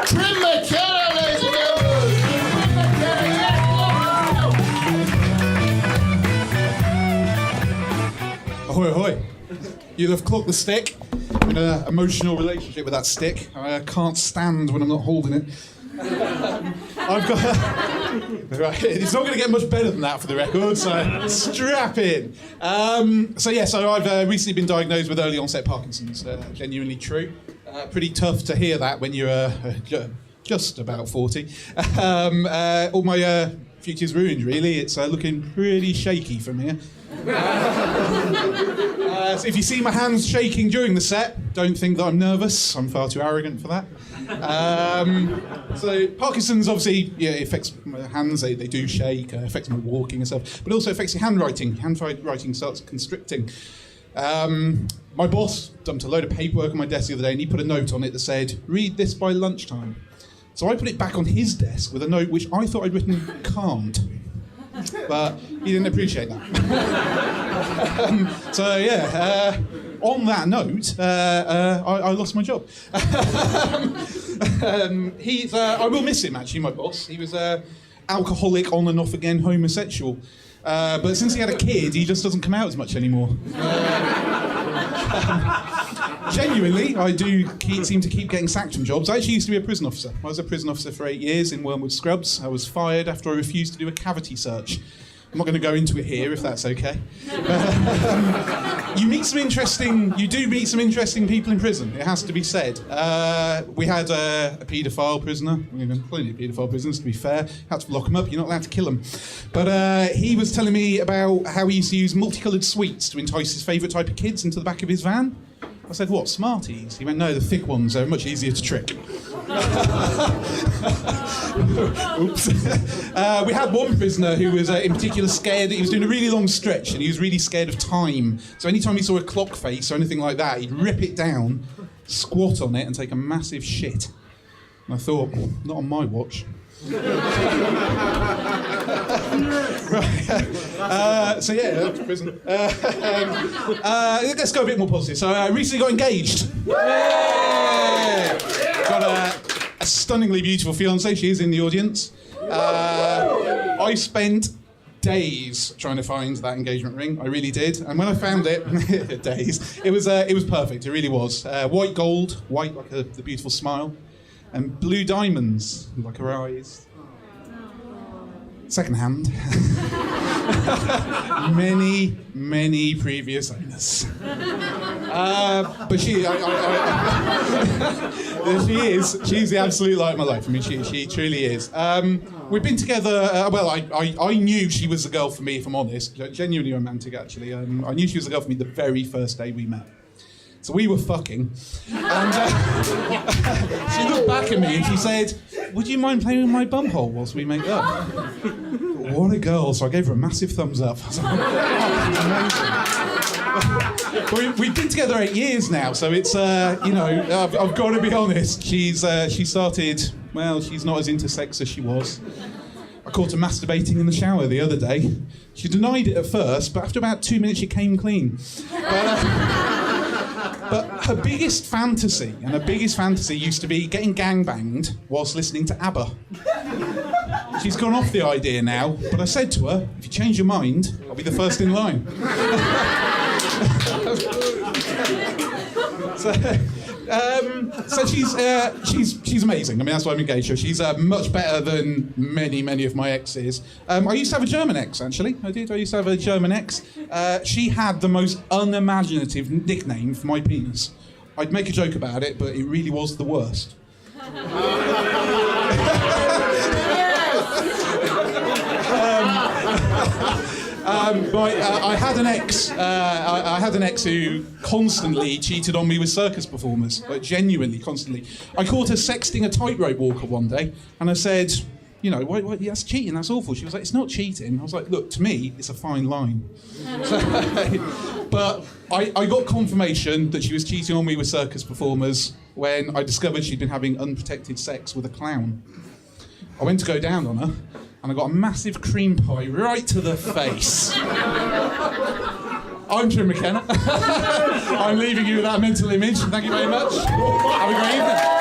Trim McKenna, ladies and gentlemen! Ahoy, ahoy. You'll have clocked the stick. I'm in an emotional relationship with that stick. I can't stand when I'm not holding it. I've got... Right, it's not going to get much better than that for the record, so strap in. So I've recently been diagnosed with early onset Parkinson's. Genuinely true. Pretty tough to hear that when you're just about 40. All my future's ruined, really. It's looking pretty shaky from here. So if you see my hands shaking during the set, don't think that I'm nervous. I'm far too arrogant for that. So Parkinson's obviously affects my hands. They do shake, affects my walking and stuff, but also affects your handwriting. Handwriting starts constricting. My boss dumped a load of paperwork on my desk the other day, and he put a note on it that said, "Read this by lunchtime." So I put it back on his desk with a note which I thought I'd written "can't." But he didn't appreciate that. On that note, I lost my job. I will miss him, actually, my boss. He was alcoholic, on and off again, homosexual. But since he had a kid, he just doesn't come out as much anymore. Genuinely, I do seem to keep getting sacked from jobs. I actually used to be a prison officer. I was a prison officer for 8 years in Wormwood Scrubs. I was fired after I refused to do a cavity search. I'm not going to go into it here, if that's okay. You do meet some interesting people in prison, it has to be said. We had a paedophile prisoner. We had plenty of paedophile prisoners, to be fair. Had to lock him up, you're not allowed to kill him. But he was telling me about how he used to use multicoloured sweets to entice his favourite type of kids into the back of his van. I said, "What, Smarties?" He went, "No, the thick ones are much easier to trick." Oops. We had one prisoner who was in particular scared. He was doing a really long stretch and he was really scared of time. So anytime he saw a clock face or anything like that, he'd rip it down, squat on it and take a massive shit. And I thought, not on my watch. That's prison. Let's go a bit more positive. So I recently got engaged. Got a stunningly beautiful fiancée. She is in the audience. I spent days trying to find that engagement ring. I really did. And when I found it, days, it was perfect. It really was. White gold, white like the beautiful smile, and blue diamonds like her eyes. Second hand. many previous owners. But she's the absolute light of my life. I mean, she truly is. We've been together, I knew she was the girl for me, if I'm honest. Genuinely romantic, actually. I knew she was the girl for me the very first day we met. So we were fucking, and she looked back at me and she said, "Would you mind playing with my bumhole whilst we make up?" What a girl! So I gave her a massive thumbs up. I was like, "Oh, amazing." We've been together 8 years now, so it's I've got to be honest. She started. Well, she's not as into sex as she was. I caught her masturbating in the shower the other day. She denied it at first, but after about 2 minutes, she came clean. But her biggest fantasy used to be getting gangbanged whilst listening to ABBA. She's gone off the idea now, but I said to her, "If you change your mind, I'll be the first in line." So she's amazing. I mean, that's why I'm engaged to her. She's much better than many of my exes. I used to have a German ex, actually. I used to have a German ex. She had the most unimaginative nickname for my penis. I'd make a joke about it, but it really was the worst. I had an ex. I had an ex who constantly cheated on me with circus performers, like genuinely, constantly. I caught her sexting a tightrope walker one day, and I said, "What, that's cheating. That's awful." She was like, "It's not cheating." I was like, "Look, to me, it's a fine line." But I got confirmation that she was cheating on me with circus performers when I discovered she'd been having unprotected sex with a clown. I went to go down on her, and I got a massive cream pie right to the face. I'm Trim McKenna. I'm leaving you with that mental image. Thank you very much. Have a great evening.